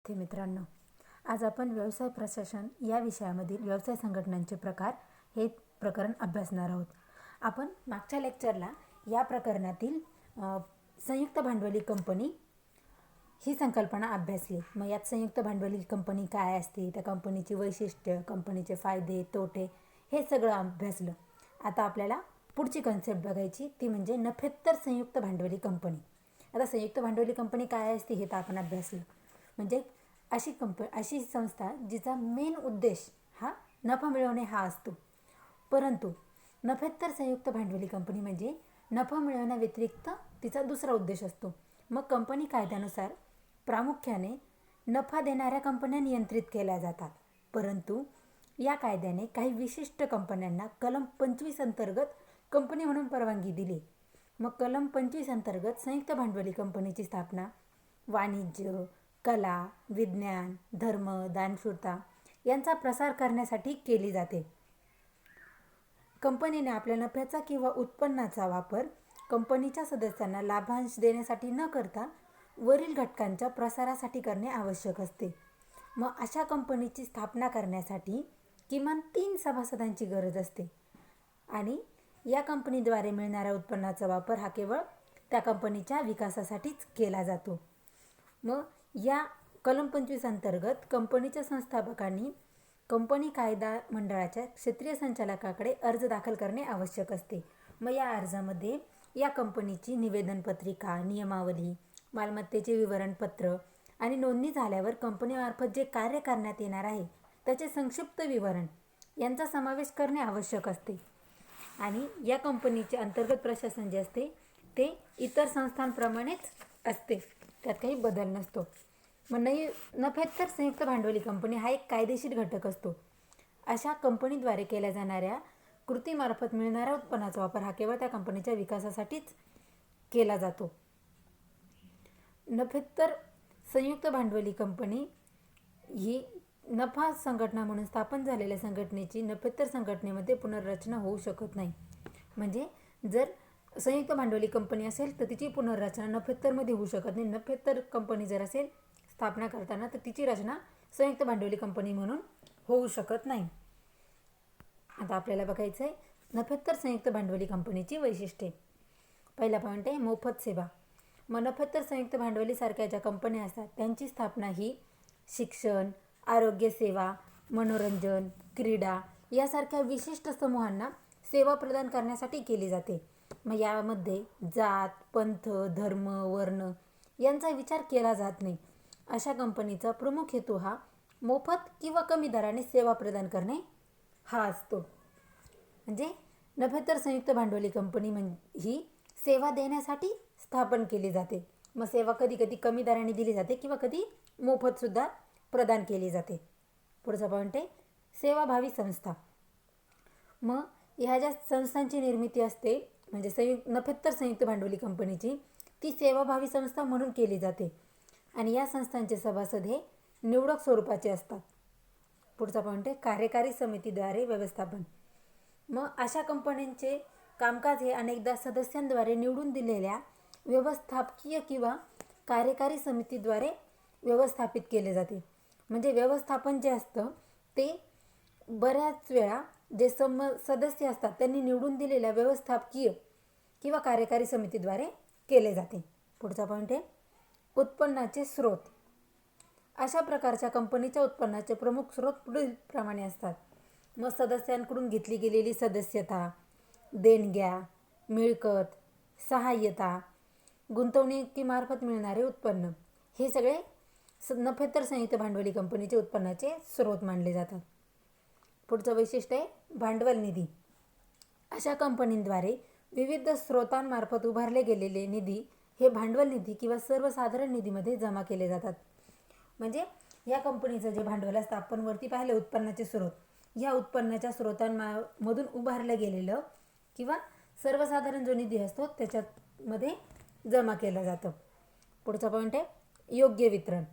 विद्यार्थी मित्रांनो, आज आपण व्यवसाय प्रशासन या विषयामधील व्यवसाय संघटनांचे प्रकार हे प्रकरण अभ्यासणार आहोत. आपण मागच्या लेक्चरला या प्रकरणातील संयुक्त भांडवली कंपनी ही संकल्पना अभ्यासली. मग यात संयुक्त भांडवली कंपनी काय असते, त्या कंपनीची वैशिष्ट्य, कंपनीचे फायदे तोटे हे सगळं अभ्यासलं. आता आपल्याला पुढची कन्सेप्ट बघायची, ती म्हणजे नफ्यात्तर संयुक्त भांडवली कंपनी. आता संयुक्त भांडवली कंपनी काय असते हे तर आपण अभ्यासलं. म्हणजे अशी संस्था जिचा मेन उद्देश हा नफा मिळवणे हा असतो. परंतु नफ्यात्तर संयुक्त भांडवली कंपनी म्हणजे नफा मिळवण्याव्यतिरिक्त तिचा दुसरा उद्देश असतो. मग कंपनी कायद्यानुसार प्रामुख्याने नफा देणाऱ्या कंपन्या नियंत्रित केल्या जातात. परंतु या कायद्याने काही विशिष्ट कंपन्यांना कलम 25 अंतर्गत कंपनी म्हणून परवानगी दिली. मग कलम 25 अंतर्गत संयुक्त भांडवली कंपनीची स्थापना वाणिज्य, कला, विज्ञान, धर्म, दानशूरता यांचा प्रसार करण्यासाठी केली जाते. कंपनीने आपल्या नफ्याचा किंवा उत्पन्नाचा वापर कंपनीच्या सदस्यांना लाभांश देण्यासाठी न करता वरील घटकांच्या प्रसारासाठी करणे आवश्यक असते. मग अशा कंपनीची स्थापना करण्यासाठी किमान 3 सभासदांची गरज असते आणि या कंपनीद्वारे मिळणाऱ्या उत्पन्नाचा वापर हा केवळ त्या कंपनीच्या विकासासाठीच केला जातो. मग या कलम 25 अंतर्गत कंपनीच्या संस्थापकांनी कंपनी कायदा मंडळाच्या क्षेत्रीय संचालकाकडे अर्ज दाखल करणे आवश्यक असते. मग या अर्जामध्ये या कंपनीची निवेदन पत्रिका, नियमावली, मालमत्तेचे विवरणपत्र आणि नोंदणी झाल्यावर कंपनीमार्फत जे कार्य करण्यात येणार आहे त्याचे संक्षिप्त विवरण यांचा समावेश करणे आवश्यक असते. आणि या कंपनीचे अंतर्गत प्रशासन जे असते ते इतर संस्थांप्रमाणेच असते, त्यात काही बदल नसतो. मग नफ्यात्तर संयुक्त भांडवली कंपनी हा एक कायदेशीर घटक असतो. अशा कंपनीद्वारे केल्या जाणाऱ्या कृतीमार्फत मिळणाऱ्या उत्पन्नाचा वापर हा केवळ त्या कंपनीच्या विकासासाठीच केला जातो. नफ्यात्तर संयुक्त भांडवली कंपनी ही नफा संघटना म्हणून स्थापन झालेल्या संघटनेची नफ्यात्तर संघटनेमध्ये पुनर्रचना होऊ शकत नाही. म्हणजे जर संयुक्त भांडवली कंपनी असेल तर तिची पुनर्रचना नफ्यात्तरमध्ये होऊ शकत नाही. नफ्यात्तर कंपनी जर असेल स्थापना करताना तर तिची रचना संयुक्त भांडवली कंपनी म्हणून होऊ शकत नाही. आता आपल्याला बघायचं आहे नफ्यात्तर संयुक्त भांडवली कंपनीची वैशिष्ट्ये. पहिला पॉईंट आहे मोफत सेवा. मग नफ्यात्तर संयुक्त भांडवली सारख्या ज्या कंपन्या असतात त्यांची स्थापना ही शिक्षण, आरोग्य सेवा, मनोरंजन, क्रीडा यासारख्या विशिष्ट समूहांना सेवा प्रदान करण्यासाठी केली जाते. मग यामध्ये जात, पंथ, धर्म, वर्ण यांचा विचार केला जात नाही. अशा कंपनीचा प्रमुख हेतू हा मोफत किंवा कमी दराने सेवा प्रदान करणे हा असतो. म्हणजे नफ्यात्तर संयुक्त भांडवली कंपनी ही सेवा देण्यासाठी स्थापन केली जाते. मग सेवा कधी कधी कमी दराने दिली जाते किंवा कधी मोफतसुद्धा प्रदान केली जाते. पुढचा पॉईंट आहे सेवाभावी संस्था. मग ह्या ज्या संस्थांची निर्मिती असते म्हणजे नफ्यात्तर संयुक्त भांडवली कंपनीची ती सेवाभावी संस्था म्हणून केली जाते आणि या संस्थांचे सभासद हे निवडक स्वरूपाचे असतात. पुढचा पॉईंट आहे कार्यकारी समितीद्वारे व्यवस्थापन. मग अशा कंपन्यांचे कामकाज हे अनेकदा सदस्यांद्वारे निवडून दिलेल्या व्यवस्थापकीय किंवा कार्यकारी समितीद्वारे व्यवस्थापित केले जाते. म्हणजे व्यवस्थापन जे असतं ते बऱ्याच वेळा जे सदस्य असतात त्यांनी निवडून दिलेल्या व्यवस्थापकीय किंवा कार्यकारी समितीद्वारे केले जाते. पुढचा पॉईंट आहे उत्पन्नाचे स्रोत. अशा प्रकारच्या कंपनीच्या उत्पन्नाचे प्रमुख स्रोत पुढीलप्रमाणे असतात. मग सदस्यांकडून घेतली गेलेली सदस्यता, देणग्या, मिळकत, सहाय्यता, गुंतवणुकीमार्फत मिळणारे उत्पन्न हे सगळे नफ्यात्तर संयुक्त भांडवली कंपनीचे उत्पन्नाचे स्रोत मानले जातात. पुढचं वैशिष्ट्य आहे भांडवल निधी. अशा कंपनींद्वारे विविध स्रोतांमार्फत उभारले गेलेले निधी हे भांडवल निधी किंवा सर्वसाधारण निधीमध्ये जमा केले जातात. म्हणजे या कंपनीचं जे भांडवल असतं आपण वरती पाहिलं उत्पन्नाचे स्रोत, या उत्पन्नाच्या स्रोतांमधून उभारलं गेलेलं किंवा सर्वसाधारण जो निधी असतो त्याच्यामध्ये जमा केलं जातं. पुढचा पॉईंट आहे योग्य वितरण.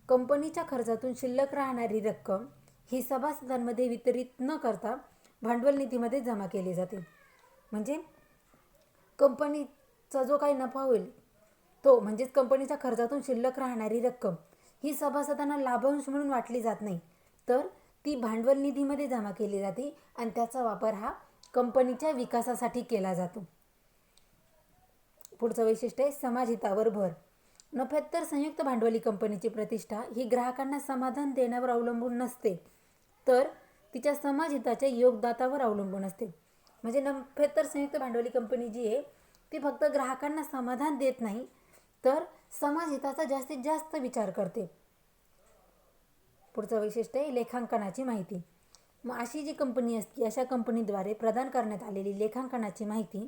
कंपनीच्या खर्चातून शिल्लक राहणारी रक्कम ही सभासदांमध्ये वितरित न करता भांडवल निधीमध्ये जमा केली जाते. म्हणजे कंपनीचा जो काही नफा होईल तो म्हणजेच कंपनीच्या खर्चातून शिल्लक राहणारी रक्कम ही सभासदांना लाभांश म्हणून वाटली जात नाही, तर ती भांडवल निधीमध्ये जमा केली जाते आणि त्याचा वापर हा कंपनीच्या विकासासाठी केला जातो. पुढचं वैशिष्ट्य आहे समाजहितावर भर. नफ्यात्तर संयुक्त भांडवली कंपनीची प्रतिष्ठा ही ग्राहकांना समाधान देण्यावर अवलंबून नसते, तर तिच्या समाजहिताच्या योगदातावर अवलंबून असते. म्हणजे नफ्यात्तर संयुक्त भांडवली कंपनी जी आहे ती फक्त ग्राहकांना समाधान देत नाही, तर समाजहिताचा जास्तीत जास्त विचार करते. पुढचं वैशिष्ट्य आहे लेखांकनाची माहिती. मग अशी जी कंपनी असते अशा कंपनीद्वारे प्रदान करण्यात आलेली लेखांकनाची माहिती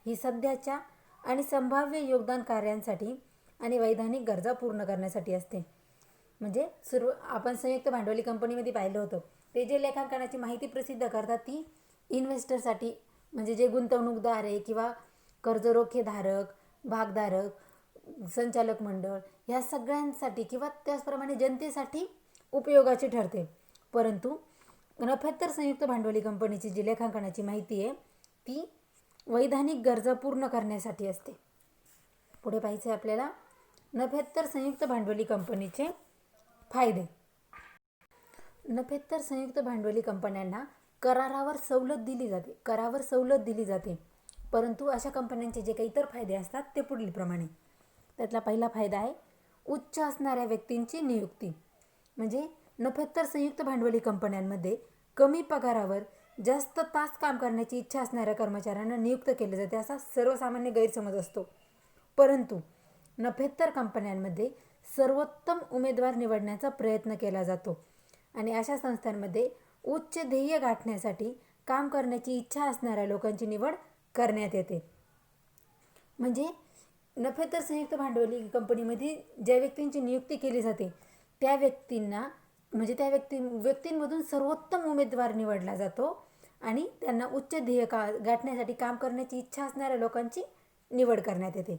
ही सध्याच्या आणि संभाव्य योगदान कार्यांसाठी आणि वैधानिक गरजा पूर्ण करण्यासाठी असते. म्हणजे आपण संयुक्त भांडवली कंपनीमध्ये पाहिलं होतं, ते जे लेखांकनाची माहिती प्रसिद्ध करतात ती इन्व्हेस्टरसाठी, म्हणजे जे गुंतवणूकदार आहे किंवा कर्जरोखेधारक, भागधारक, संचालक मंडळ ह्या सगळ्यांसाठी किंवा त्याचप्रमाणे जनतेसाठी उपयोगाची ठरते. परंतु नफ्यात्तर संयुक्त भांडवली कंपनीची जी लेखांकनाची माहिती आहे ती वैधानिक गरजा पूर्ण करण्यासाठी असते. पुढे पाहायचं आहे आपल्याला नफ्यात्तर संयुक्त भांडवली कंपनीचे फायदे. नफ्यात्तर संयुक्त भांडवली कंपन्यांना करारावर सवलत दिली जाते. परंतु अशा कंपन्यांचे जे काही इतर फायदे असतात ते पुढीलप्रमाणे. त्यातला पहिला फायदा आहे उच्च असणाऱ्या व्यक्तींची नियुक्ती. म्हणजे नफ्यात्तर संयुक्त भांडवली कंपन्यांमध्ये कमी पगारावर जास्त तास काम करण्याची इच्छा असणाऱ्या कर्मचाऱ्यांना नियुक्त केले जाते, असा सर्वसामान्य गैरसमज असतो. परंतु नफ्यात्तर कंपन्यांमध्ये सर्वोत्तम उमेदवार निवडण्याचा प्रयत्न केला जातो आणि अशा संस्थांमध्ये उच्च ध्येय गाठण्यासाठी काम करण्याची इच्छा असणाऱ्या लोकांची निवड करण्यात येते. म्हणजे नफ्यात्तर संयुक्त भांडवली कंपनीमध्ये ज्या व्यक्तींची नियुक्ती केली जाते त्या व्यक्तींना म्हणजे त्या व्यक्तींमधून सर्वोत्तम उमेदवार निवडला जातो आणि त्यांना उच्च ध्येय गाठण्यासाठी काम करण्याची इच्छा असणाऱ्या लोकांची निवड करण्यात येते.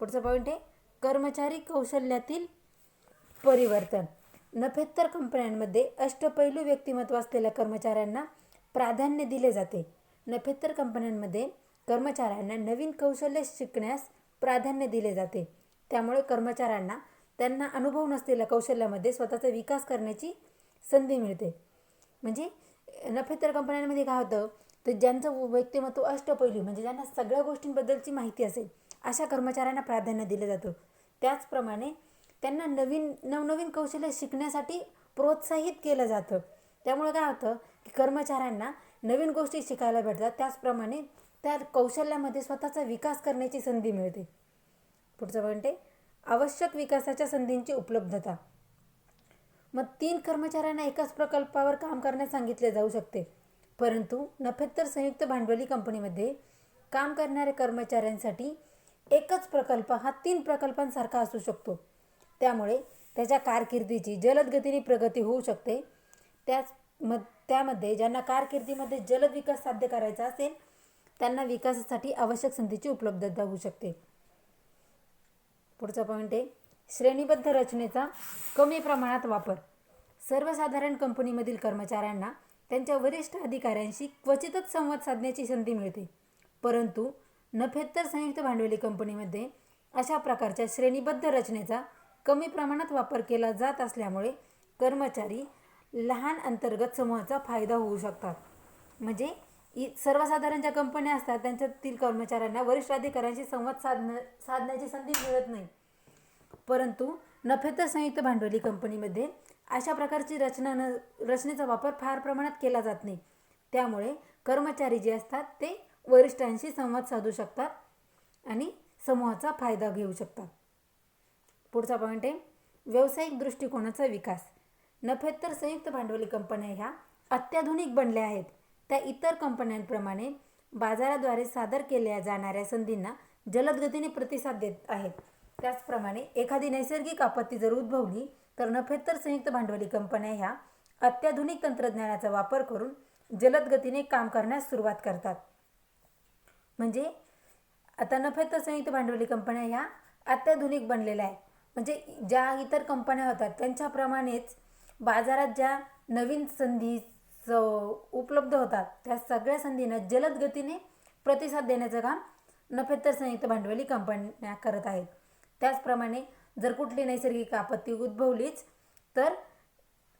पुढचा पॉईंट आहे कर्मचारी कौशल्यातील परिवर्तन. नफ्यात्तर कंपन्यांमध्ये अष्टपैलू व्यक्तिमत्व असलेल्या कर्मचाऱ्यांना प्राधान्य दिले जाते. नफ्यात्तर कंपन्यांमध्ये कर्मचाऱ्यांना नवीन कौशल्य शिकण्यास प्राधान्य दिले जाते. त्यामुळे कर्मचाऱ्यांना त्यांना अनुभव नसलेल्या कौशल्यामध्ये स्वतःचा विकास करण्याची संधी मिळते. म्हणजे नफ्यात्तर कंपन्यांमध्ये काय होतं तर ज्यांचं व्यक्तिमत्व अष्टपैलू म्हणजे ज्यांना सगळ्या गोष्टींबद्दलची माहिती असेल अशा कर्मचाऱ्यांना प्राधान्य दिलं जातं. त्याचप्रमाणे त्यांना नवनवीन कौशल्य शिकण्यासाठी प्रोत्साहित केलं जातं. त्यामुळे काय होतं की कर्मचाऱ्यांना नवीन गोष्टी शिकायला भेटतात, त्याचप्रमाणे त्या कौशल्यामध्ये स्वतःचा विकास करण्याची संधी मिळते. पुढचं पॉईंट आहे आवश्यक विकासाच्या संधींची उपलब्धता. मग 3 कर्मचाऱ्यांना एकाच प्रकल्पावर काम करण्यास सांगितले जाऊ शकते, परंतु नफ्यात्तर संयुक्त भांडवली कंपनीमध्ये काम करणाऱ्या कर्मचाऱ्यांसाठी एकच प्रकल्प हा 3 प्रकल्पांसारखा असू शकतो. त्यामुळे त्याच्या कारकिर्दीची जलद गतीने प्रगती होऊ शकते. त्यामध्ये ज्यांना कारकिर्दीमध्ये जलद विकास साध्य करायचा असेल त्यांना विकासासाठी आवश्यक संधीची उपलब्धता होऊ शकते. पुढचा पॉईंट आहे श्रेणीबद्ध रचनेचा कमी प्रमाणात वापर. सर्वसाधारण कंपनीमधील कर्मचाऱ्यांना त्यांच्या वरिष्ठ अधिकाऱ्यांशी क्वचितच संवाद साधण्याची संधी मिळते, परंतु नफ्यात्तर संयुक्त भांडवली कंपनीमध्ये अशा प्रकारच्या श्रेणीबद्ध रचनेचा कमी प्रमाणात वापर केला जात असल्यामुळे कर्मचारी लहान अंतर्गत समूहाचा फायदा होऊ शकतात. म्हणजे सर्वसाधारण ज्या कंपन्या असतात त्यांच्यातील कर्मचाऱ्यांना वरिष्ठ अधिकाऱ्यांशी संवाद साधण्याची संधी मिळत नाही, परंतु नफ्यात्तर संयुक्त भांडवली कंपनीमध्ये अशा प्रकारची रचनेचा वापर फार प्रमाणात केला जात नाही. त्यामुळे कर्मचारी जे असतात ते वरिष्ठांशी संवाद साधू शकतात आणि समूहाचा फायदा घेऊ शकतात. पुढचा पॉईंट आहे व्यावसायिक दृष्टिकोनाचा विकास. नफ्यात्तर संयुक्त भांडवली कंपन्या ह्या अत्याधुनिक बनल्या आहेत. त्या इतर कंपन्यांप्रमाणे बाजाराद्वारे सादर केल्या जाणाऱ्या संधींना जलद गतीने प्रतिसाद देत आहेत. त्याचप्रमाणे एखादी नैसर्गिक आपत्ती जर उद्भवली तर नफ्यात्तर संयुक्त भांडवली कंपन्या ह्या अत्याधुनिक तंत्रज्ञानाचा वापर करून जलद गतीने काम करण्यास सुरुवात करतात. म्हणजे आता नफ्यात्तर संयुक्त भांडवली कंपन्या ह्या अत्याधुनिक बनलेल्या आहेत. म्हणजे ज्या इतर कंपन्या होतात त्यांच्याप्रमाणेच बाजारात ज्या नवीन संधी उपलब्ध होतात त्या सगळ्या संधींना जलद गतीने प्रतिसाद देण्याचं काम नफ्यात्तर संयुक्त भांडवली कंपन्या करत आहेत. त्याचप्रमाणे जर कुठली नैसर्गिक आपत्ती उद्भवलीच तर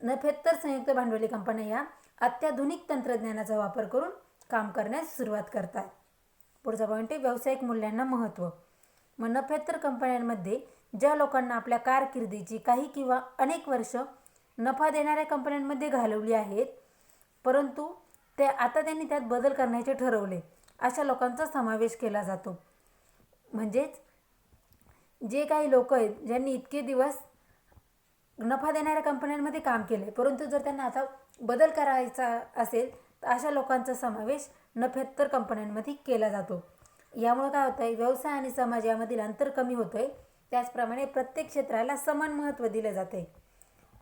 नफ्यात्तर संयुक्त भांडवली कंपन्या या अत्याधुनिक तंत्रज्ञानाचा वापर करून काम करण्यास सुरुवात करतात. पुढचा पॉईंट आहे व्यावसायिक मूल्यांना महत्त्व. मग नफ्यात्तर कंपन्यांमध्ये ज्या लोकांना आपल्या कारकिर्दीची काही किंवा अनेक वर्ष नफा देणाऱ्या कंपन्यांमध्ये घालवली आहेत, परंतु आता त्यांनी त्यात बदल करण्याचे ठरवले, अशा लोकांचा समावेश केला जातो. म्हणजेच जे काही लोक आहेत ज्यांनी इतके दिवस नफा देणाऱ्या कंपन्यांमध्ये काम केले, परंतु जर त्यांना आता बदल करायचा असेल तर अशा लोकांचा समावेश नफ्यात्तर कंपन्यांमध्ये केला जातो. यामुळे काय होतं आहे, व्यवसाय आणि समाज यामधील अंतर कमी होतं आहे. त्याचप्रमाणे प्रत्येक क्षेत्राला समान महत्त्व दिले जाते.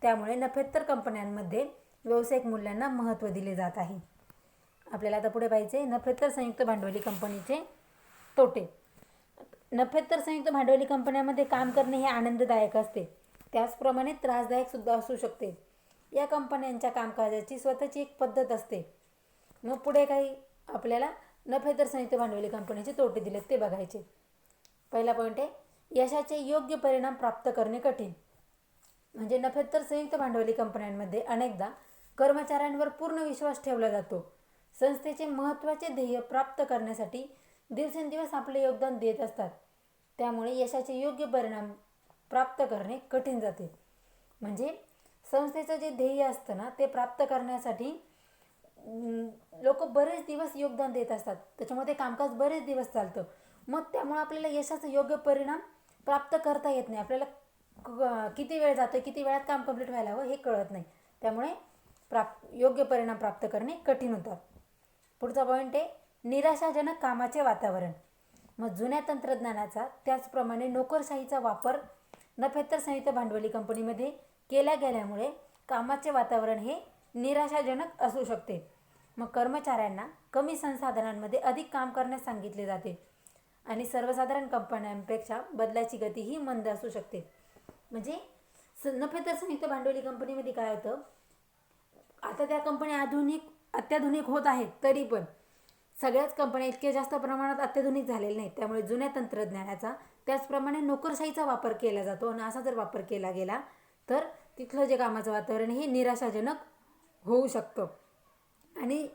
त्यामुळे नफ्यात्तर कंपन्यांमध्ये व्यावसायिक मूल्यांना महत्त्व दिले जात आहे. आपल्याला आता पुढे पाहायचे नफ्यात्तर संयुक्त भांडवली कंपनीचे तोटे. नफ्यात्तर संयुक्त भांडवली कंपन्यांमध्ये काम करणे हे आनंददायक असते, त्याचप्रमाणे त्रासदायक सुद्धा असू शकते. या कंपन्यांच्या कामकाजाची स्वतःची एक पद्धत असते. मग पुढे काही आपल्याला नफ्यात्तर संयुक्त भांडवली कंपनीचे तोटे दिलेत ते बघायचे. पहिला पॉईंट आहे यशाचे योग्य परिणाम प्राप्त करणे कठीण. म्हणजे नफ्यात्तर संयुक्त भांडवली कंपन्यांमध्ये अनेकदा कर्मचाऱ्यांवर पूर्ण विश्वास ठेवला जातो. संस्थेचे महत्त्वाचे ध्येय प्राप्त करण्यासाठी दिवसेंदिवस आपले योगदान देत असतात. त्यामुळे यशाचे योग्य परिणाम प्राप्त करणे कठीण जाते. म्हणजे संस्थेचं जे ध्येय असतं ना ते प्राप्त करण्यासाठी लोक बरेच दिवस योगदान देत असतात, त्याच्यामध्ये कामकाज बरेच दिवस चालतं. मग त्यामुळे आपल्याला यशाचा योग्य परिणाम प्राप्त करता येत नाही. आपल्याला किती वेळ जातो, किती वेळात काम कंप्लीट व्हायला हवं हे कळत नाही. त्यामुळे योग्य परिणाम प्राप्त करणे कठीण होतात. पुढचा पॉईंट आहे निराशाजनक कामाचे वातावरण. मग जुन्या तंत्रज्ञानाचा त्याचप्रमाणे नोकरशाहीचा वापर नफ्यात्तर संयुक्त भांडवली कंपनीमध्ये केल्या गेल्यामुळे कामाचे वातावरण हे निराशाजनक असू शकते. मग कर्मचाऱ्यांना कमी संसाधनांमध्ये अधिक काम करण्यास सांगितले जाते आणि सर्वसाधारण कंपन्यांपेक्षा बदलाची गती ही मंद असू शकते. म्हणजे नफ्यात्तर संयुक्त भांडवली कंपनीमध्ये काय होतं, आता त्या कंपन्या अत्याधुनिक होत आहेत, तरी पण सगळ्याच कंपन्या इतक्या जास्त प्रमाणात अत्याधुनिक झालेल्या नाहीत. त्यामुळे जुन्या तंत्रज्ञानाचा त्याचप्रमाणे नोकरशाहीचा वापर केला जातो आणि असा जर वापर केला गेला तर तिथलं जे कामाचं वातावरण हे निराशाजनक होऊ शकतं आणि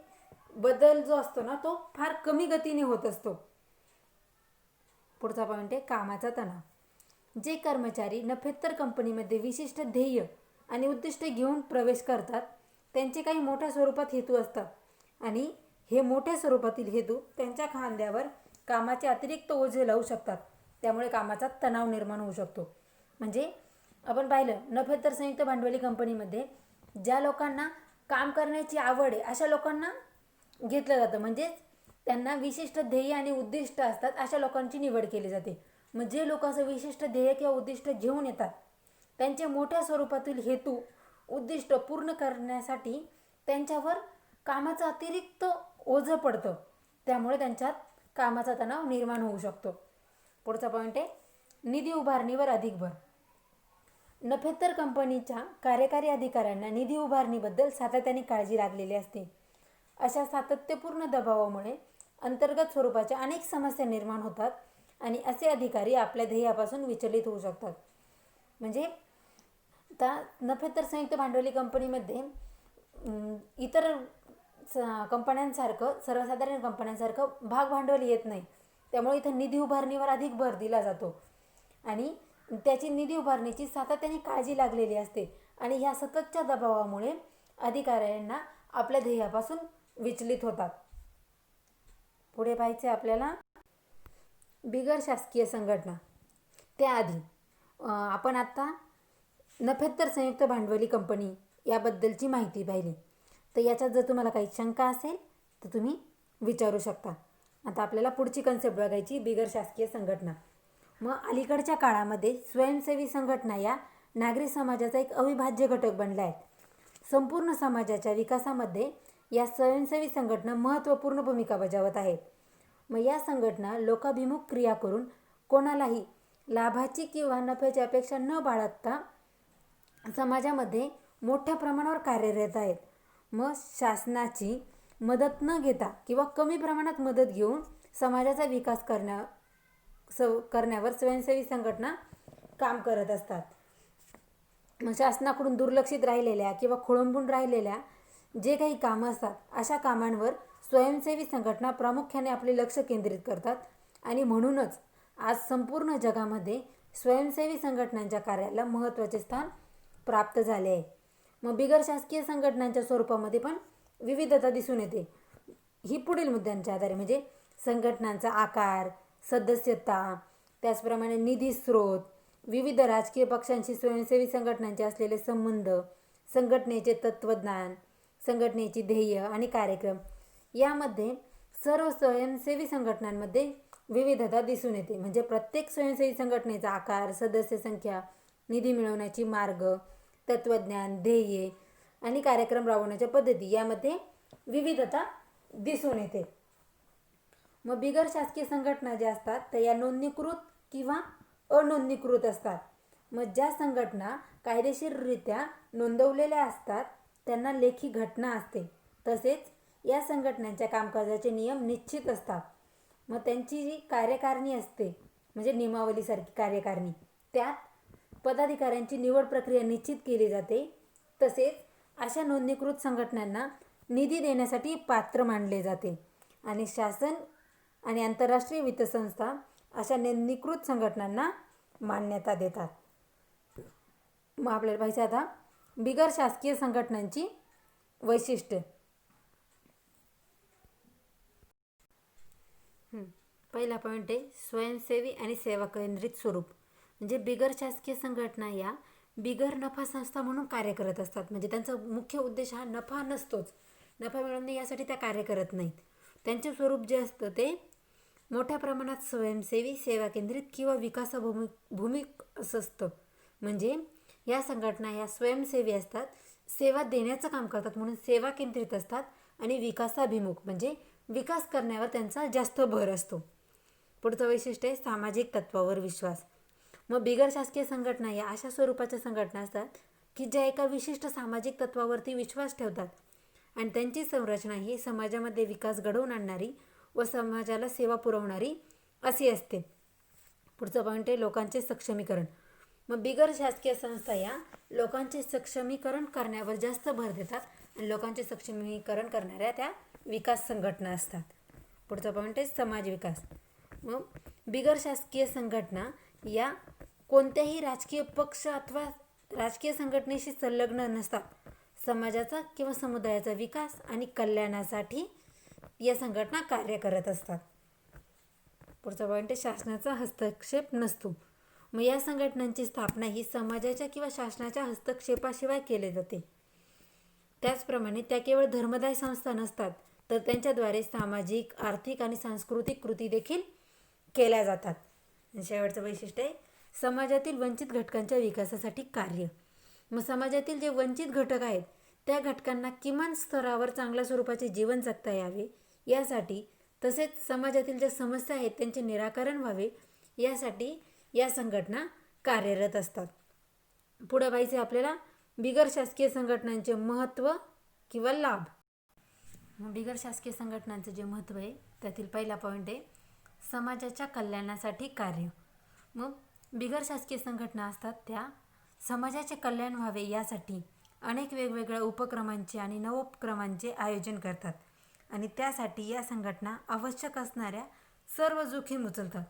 बदल जो असतो ना तो फार कमी गतीने होत असतो. पुढचा पॉईंट आहे कामाचा तणाव. जे कर्मचारी नफ्यात्तर कंपनीमध्ये विशिष्ट ध्येय आणि उद्दिष्ट घेऊन प्रवेश करतात त्यांचे काही मोठ्या स्वरूपात हेतू असतात आणि हे मोठ्या स्वरूपातील हेतू त्यांच्या खांद्यावर कामाचे अतिरिक्त ओझे लावू शकतात. त्यामुळे कामाचा तणाव निर्माण होऊ शकतो. म्हणजे आपण पाहिलं नफ्यात्तर संयुक्त भांडवली कंपनीमध्ये ज्या लोकांना काम करण्याची आवड आहे अशा लोकांना घेतलं जातं. म्हणजेच त्यांना विशिष्ट ध्येय आणि उद्दिष्ट असतात अशा लोकांची निवड केली जाते. मग जे लोक असं विशिष्ट ध्येय किंवा उद्दिष्ट घेऊन येतात त्यांचे मोठ्या स्वरूपातील हेतू उद्दिष्ट पूर्ण करण्यासाठी त्यांच्यावर कामाचं अतिरिक्त ओझं पडतं. त्यामुळे त्यांच्यात कामाचा तणाव निर्माण होऊ शकतो. पुढचा पॉईंट आहे निधी उभारणीवर अधिक भर. नफ्यात्तर कंपनीच्या कार्यकारी अधिकाऱ्यांना निधी उभारणीबद्दल सातत्याने काळजी लागलेली असते. अशा सातत्यपूर्ण दबावामुळे अंतर्गत स्वरूपाच्या अनेक समस्या निर्माण होतात आणि असे अधिकारी आपल्या ध्येयापासून विचलित होऊ शकतात. म्हणजे आता नफ्यात्तर संयुक्त भांडवली कंपनीमध्ये इतर कंपन्यांसारखं सर्वसाधारण कंपन्यांसारखं भाग भांडवल येत नाही. त्यामुळे इथं निधी उभारणीवर अधिक भर दिला जातो आणि त्याची निधी उभारणीची सातत्याने काळजी लागलेली असते आणि ह्या सततच्या दबावामुळे अधिकाऱ्यांना आपल्या ध्येयापासून विचलित होतात. पुढे पाहायचे आपल्याला बिगर शासकीय संघटना. त्याआधी आपण आता नफ्यात्तर संयुक्त भांडवली कंपनी याबद्दलची माहिती पाहिली. तर याच्यात जर तुम्हाला काही शंका असेल तर तुम्ही विचारू शकता. आता आपल्याला पुढची कन्सेप्ट बघायची बिगर शासकीय संघटना. मग अलीकडच्या काळामध्ये स्वयंसेवी संघटना या नागरी समाजाचा एक अविभाज्य घटक बनला आहे. संपूर्ण समाजाच्या विकासामध्ये या स्वयंसेवी संघटना महत्त्वपूर्ण भूमिका बजावत आहेत. मग या संघटना लोकाभिमुख क्रिया करून कोणालाही लाभाची किंवा नफ्याची अपेक्षा न बाळगता समाजामध्ये मोठ्या प्रमाणावर कार्यरत आहेत. मग शासनाची मदत न घेता किंवा कमी प्रमाणात मदत घेऊन समाजाचा विकास करण्यावर स्वयंसेवी संघटना काम करत असतात. मग शासनाकडून दुर्लक्षित राहिलेल्या किंवा खोळंबून राहिलेल्या जे काही कामं असतात अशा कामांवर स्वयंसेवी संघटना प्रामुख्याने आपले लक्ष केंद्रित करतात आणि म्हणूनच आज संपूर्ण जगामध्ये स्वयंसेवी संघटनांच्या कार्याला महत्त्वाचे स्थान प्राप्त झाले आहे. मग बिगर शासकीय संघटनांच्या स्वरूपामध्ये पण विविधता दिसून येते. ही पुढील मुद्द्यांच्या आधारे म्हणजे संघटनांचा आकार, सदस्यता, त्याचप्रमाणे निधी स्रोत, विविध राजकीय पक्षांशी स्वयंसेवी संघटनांचे असलेले संबंध, संघटनेचे तत्त्वज्ञान, संघटनेची ध्येय आणि कार्यक्रम यामध्ये सर्व स्वयंसेवी संघटनांमध्ये विविधता दिसून येते. म्हणजे प्रत्येक स्वयंसेवी संघटनेचा आकार, सदस्य संख्या, निधी मिळवण्याची मार्ग, तत्त्वज्ञान, ध्येय आणि कार्यक्रम राबवण्याच्या पद्धती यामध्ये विविधता दिसून येते. मग बिगर शासकीय संघटना ज्या असतात त्या या नोंदणीकृत किंवा अनोंदणीकृत असतात. मग ज्या संघटना कायदेशीररित्या नोंदवलेल्या असतात त्यांना लेखी घटना असते. तसेच या संघटनांच्या कामकाजाचे नियम निश्चित असतात. मग त्यांची जी कार्यकारिणी असते म्हणजे नियमावलीसारखी कार्यकारिणी, त्यात पदाधिकाऱ्यांची निवड प्रक्रिया निश्चित केली जाते. तसेच अशा नोंदणीकृत संघटनांना निधी देण्यासाठी पात्र मानले जाते आणि शासन आणि आंतरराष्ट्रीय वित्त संस्था अशा नोंदणीकृत संघटनांना मान्यता देतात. मग आपल्याला पाहिजे आता बिगर शासकीय संघटनांची वैशिष्ट्ये. पहिला पॉईंट आहे स्वयंसेवी आणि सेवा केंद्रित स्वरूप. म्हणजे बिगर शासकीय संघटना या बिगर नफा संस्था म्हणून कार्य करत असतात. म्हणजे त्यांचा मुख्य उद्देश हा नफा नसतोच, नफा मिळवणे यासाठी त्या कार्य करत नाहीत. त्यांचे स्वरूप जे असतं ते मोठ्या प्रमाणात स्वयंसेवी, सेवा केंद्रित किंवा विकासाभिमुख असं असतं. म्हणजे या संघटना या स्वयंसेवी असतात, सेवा देण्याचं काम करतात म्हणून सेवा केंद्रित असतात आणि विकासाभिमुख म्हणजे विकास करण्यावर त्यांचा जास्त भर असतो. पुढचं वैशिष्ट्य आहे सामाजिक तत्त्वावर विश्वास. मग बिगर शासकीय संघटना या अशा स्वरूपाच्या संघटना असतात की ज्या एका विशिष्ट सामाजिक तत्त्वावरती विश्वास ठेवतात आणि त्यांची संरचना ही समाजामध्ये विकास घडवून आणणारी व समाजाला सेवा पुरवणारी अशी असते. पुढचं पॉईंट आहे लोकांचे सक्षमीकरण. मग बिगर शासकीय संस्था या लोकांचे सक्षमीकरण करण्यावर जास्त भर देतात आणि लोकांचे सक्षमीकरण करणाऱ्या त्या विकास संघटना असतात. पुढचा पॉईंट आहे समाज विकास. मग बिगर शासकीय संघटना या कोणत्याही राजकीय पक्ष अथवा राजकीय संघटनेशी संलग्न नसतात. समाजाचा किंवा समुदायाचा विकास आणि कल्याणासाठी या संघटना कार्य करत असतात. पुढचा पॉईंट आहे शासनाचा हस्तक्षेप नसतो. मग या संघटनांची स्थापना ही समाजाच्या किंवा शासनाच्या हस्तक्षेपाशिवाय केली जाते. त्याचप्रमाणे त्या केवळ धर्मदाय संस्था नसतात तर त्यांच्याद्वारे सामाजिक, आर्थिक आणि सांस्कृतिक कृती देखील केल्या जातात. शेवटचं वैशिष्ट्य आहे समाजातील वंचित घटकांच्या विकासासाठी कार्य. मग समाजातील जे वंचित घटक आहेत त्या घटकांना किमान स्तरावर चांगल्या स्वरूपाचे जीवन जगता यावे यासाठी, तसेच समाजातील ज्या समस्या आहेत त्यांचे निराकरण व्हावे यासाठी या संघटना कार्यरत असतात. पुढे पाहिजे आपल्याला बिगर शासकीय संघटनांचे महत्त्व किंवा लाभ. मग बिगर शासकीय संघटनांचं जे महत्त्व आहे त्यातील पहिला पॉईंट आहे समाजाच्या कल्याणासाठी कार्य. मग बिगर शासकीय संघटना असतात त्या समाजाचे कल्याण व्हावे यासाठी अनेक वेगवेगळ्या उपक्रमांचे आणि नवोपक्रमांचे आयोजन करतात आणि त्यासाठी या संघटना आवश्यक असणाऱ्या सर्व जोखीम उचलतात.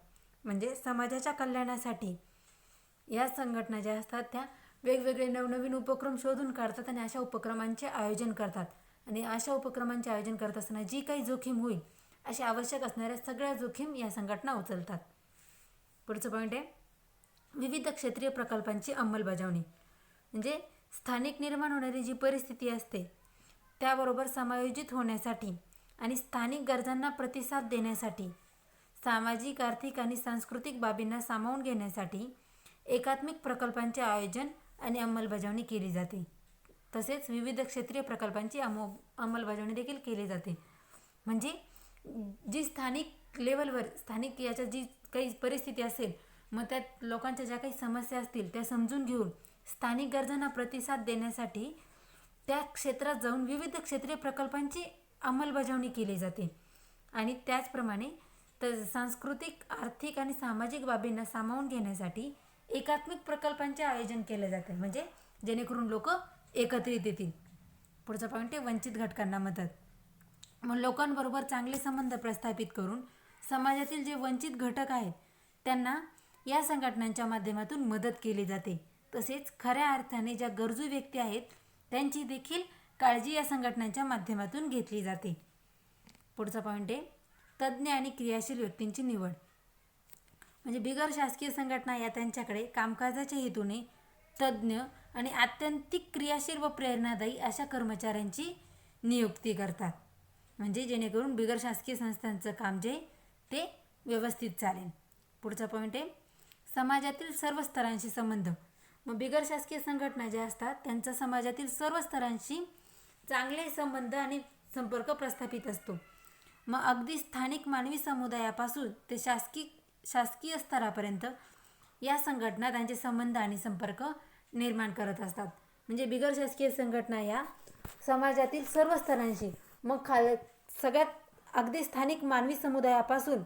म्हणजे समाजाच्या कल्याणासाठी या संघटना ज्या असतात त्या वेगवेगळे नवनवीन उपक्रम शोधून काढतात आणि अशा उपक्रमांचे आयोजन करतात आणि अशा उपक्रमांचे आयोजन करत असताना जी काही जोखीम होईल अशी आवश्यक असणाऱ्या सगळ्या जोखीम या संघटना उचलतात. पुढचं पॉईंट आहे विविध क्षेत्रीय प्रकल्पांची अंमलबजावणी. म्हणजे स्थानिक निर्माण होणारी जी परिस्थिती असते त्याबरोबर समायोजित होण्यासाठी आणि स्थानिक गरजांना प्रतिसाद देण्यासाठी, सामाजिक, आर्थिक आणि सांस्कृतिक बाबींना सामावून घेण्यासाठी एकात्मिक प्रकल्पांचे आयोजन आणि अंमलबजावणी केली जाते. तसेच विविध क्षेत्रीय प्रकल्पांची अंमलबजावणी देखील केली जाते. म्हणजे जी स्थानिक लेवलवर स्थानिक याच्या जी काही परिस्थिती असेल मग त्यात लोकांच्या ज्या काही समस्या असतील त्या समजून घेऊन स्थानिक गरजांना प्रतिसाद देण्यासाठी त्या क्षेत्रात जाऊन विविध क्षेत्रीय प्रकल्पांची अंमलबजावणी केली जाते. आणि त्याचप्रमाणे तर सांस्कृतिक, आर्थिक आणि सामाजिक बाबींना सामावून घेण्यासाठी एकात्मिक प्रकल्पांचे आयोजन केले जाते, म्हणजे जेणेकरून लोक एकत्रित येतील. पुढचा पॉईंट आहे वंचित घटकांना मदत. मग लोकांबरोबर चांगले संबंध प्रस्थापित करून समाजातील जे वंचित घटक आहेत त्यांना या संघटनांच्या माध्यमातून मदत केली जाते. तसेच खऱ्या अर्थाने ज्या गरजू व्यक्ती आहेत त्यांची देखील काळजी या संघटनांच्या माध्यमातून घेतली जाते. पुढचा पॉईंट आहे तज्ज्ञ आणि क्रियाशील व्यक्तींची निवड. म्हणजे बिगर शासकीय संघटना या त्यांच्याकडे कामकाजाच्या हेतूने तज्ज्ञ आणि आत्यंतिक क्रियाशील व प्रेरणादायी अशा कर्मचाऱ्यांची नियुक्ती करतात, म्हणजे जेणेकरून बिगर शासकीय संस्थांचं काम जे ते व्यवस्थित चालेल. पुढचा पॉईंट आहे समाजातील सर्व स्तरांशी संबंध. मग बिगर शासकीय संघटना ज्या असतात त्यांचा समाजातील सर्व स्तरांशी चांगले संबंध आणि संपर्क प्रस्थापित असतो. मग अगदी स्थानिक मानवी समुदायापासून ते शासकीय स्तरापर्यंत या संघटना त्यांचे संबंध आणि संपर्क निर्माण करत असतात. म्हणजे बिगर शासकीय संघटना या समाजातील सर्व स्तरांशी, मग सगळ्यात अगदी स्थानिक मानवी समुदायापासून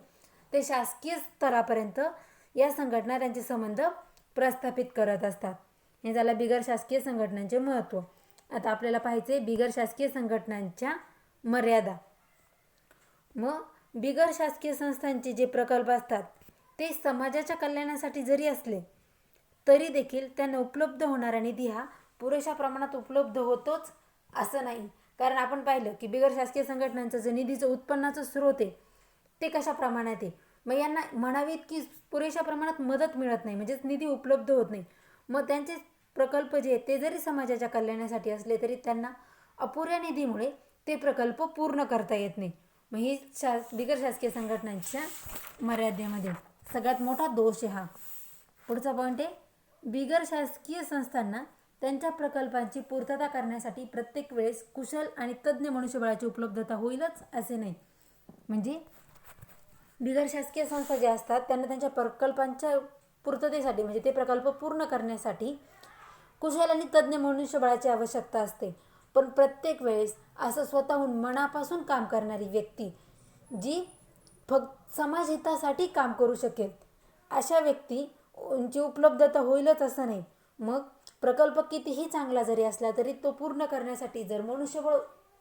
ते शासकीय स्तरापर्यंत या संघटना त्यांचे संबंध प्रस्थापित करत असतात. हे झालं बिगर शासकीय संघटनांचे महत्त्व. आता आपल्याला पाहायचे बिगर शासकीय संघटनांच्या मर्यादा. मग बिगर शासकीय संस्थांचे जे प्रकल्प असतात ते समाजाच्या कल्याणासाठी जरी असले तरी देखील त्यांना उपलब्ध होणारा निधी हा पुरेशा प्रमाणात उपलब्ध होतोच असं नाही. कारण आपण पाहिलं की बिगर शासकीय संघटनांचं जे निधीचं उत्पन्नाचं स्रोत आहे ते कशा प्रमाणात आहे. मग यांना म्हणावीत की पुरेशा प्रमाणात मदत मिळत नाही, म्हणजेच निधी उपलब्ध होत नाही. मग त्यांचे प्रकल्प जे आहेत ते जरी समाजाच्या कल्याणासाठी असले तरी त्यांना अपुऱ्या निधीमुळे ते प्रकल्प पूर्ण करता येत नाही. मग ही बिगर शासकीय संघटनांच्या मर्यादेमध्ये सगळ्यात मोठा दोष आहे हा. पुढचा पॉईंट आहे बिगर शासकीय संस्थांना त्यांच्या प्रकल्पांची पूर्तता करण्यासाठी प्रत्येक वेळेस कुशल आणि तज्ज्ञ मनुष्यबळाची उपलब्धता होईलच असे नाही. म्हणजे बिगर शासकीय संस्था ज्या असतात त्यांना त्यांच्या प्रकल्पांच्या पूर्ततेसाठी म्हणजे ते प्रकल्प पूर्ण करण्यासाठी कुशल आणि तज्ज्ञ मनुष्यबळाची आवश्यकता असते. पण प्रत्येक वेळेस असं स्वतःहून मनापासून काम करणारी व्यक्ती जी फक्त समाजहितासाठी काम करू शकेल अशा व्यक्तीची उपलब्धता होईलच असं नाही. मग प्रकल्प कितीही चांगला जरी असला तरी तो पूर्ण करण्यासाठी जर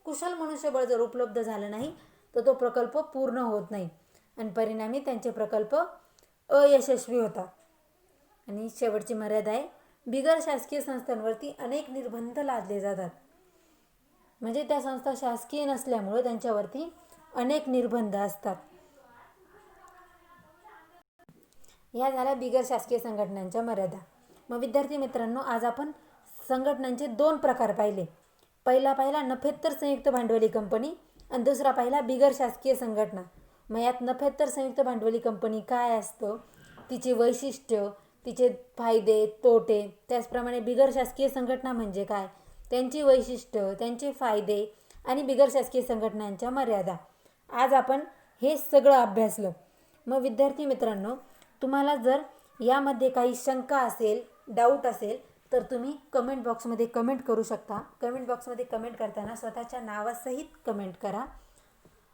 कुशल मनुष्यबळ जर उपलब्ध झालं नाही तर तो प्रकल्प पूर्ण होत नाही आणि परिणामी त्यांचे प्रकल्प अयशस्वी होतात. आणि शेवटची मर्यादा आहे बिगर शासकीय संस्थांवरती अनेक निर्बंध लादले जातात. म्हणजे त्या संस्था शासकीय नसल्यामुळे त्यांच्यावरती अनेक निर्बंध असतात. या झाल्या बिगर शासकीय संघटनांच्या मर्यादा. मग विद्यार्थी मित्रांनो, आज आपण संघटनांचे 2 प्रकार पाहिले. पहिला नफेत्तर संयुक्त भांडवली कंपनी आणि दुसरा पाहिला बिगर शासकीय संघटना. मग यात नफेत्तर संयुक्त भांडवली कंपनी काय असतं, तिचे वैशिष्ट्य, तिचे फायदे तोटे, त्याचप्रमाणे बिगर शासकीय संघटना म्हणजे काय, त्यांची वैशिष्ट्य, त्यांचे फायदे आणि बिगर शासकीय संघटनांच्या मर्यादा आज आपण हे सगळं अभ्यासलं. मग विद्यार्थी मित्रांनो, तुम्हाला जर यामध्ये काही शंका असेल, डाऊट असेल तर तुम्ही कमेंट बॉक्समध्ये कमेंट करू शकता. कमेंट बॉक्समध्ये कमेंट करताना स्वतःच्या नावासहित कमेंट करा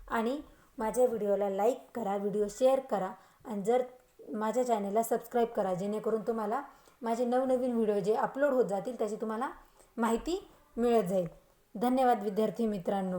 आणि माझ्या व्हिडिओला लाईक करा, व्हिडिओ शेअर करा आणि जर माझ्या चॅनलला सबस्क्राईब करा, जेणेकरून तुम्हाला माझे नवनवीन व्हिडिओ जे अपलोड होत जातील त्याची तुम्हाला माहिती मिळत जाईल. धन्यवाद विद्यार्थी मित्रांनो.